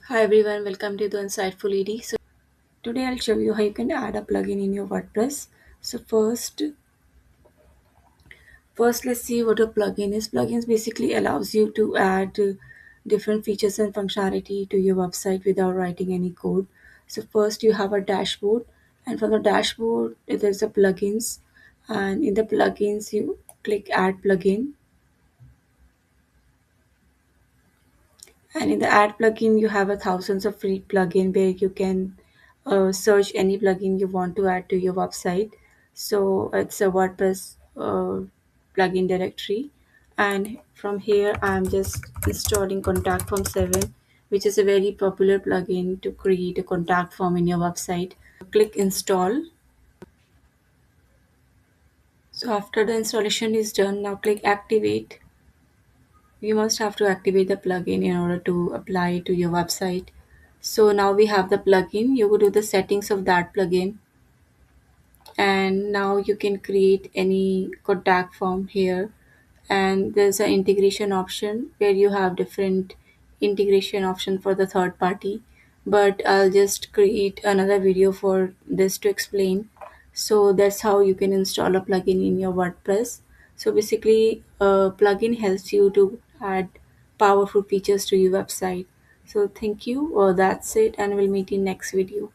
Hi everyone, welcome to the Insightful ED. So today I'll show you how you can add a plugin in your WordPress. So first let's see what a plugin is. Plugins basically allows you to add different features and functionality to your website without writing any code. So first you have a dashboard, and from the dashboard there's a plugins, and in the plugins you click add plugin. And in the add plugin, you have a thousands of free plugin where you can search any plugin you want to add to your website. So it's a WordPress plugin directory. And from here, I'm just installing Contact Form 7, which is a very popular plugin to create a contact form in your website. Click install. So after the installation is done, now click activate. You must have to activate the plugin in order to apply it to your website. So now we have the plugin. You go to the settings of that plugin, and now you can create any contact form here. And there's an integration option where you have different integration option for the third party, but I'll just create another video for this to explain. So that's how you can install a plugin in your WordPress. So basically a plugin helps you to add powerful features to your website. So thank you, that's it, and we'll meet in next video.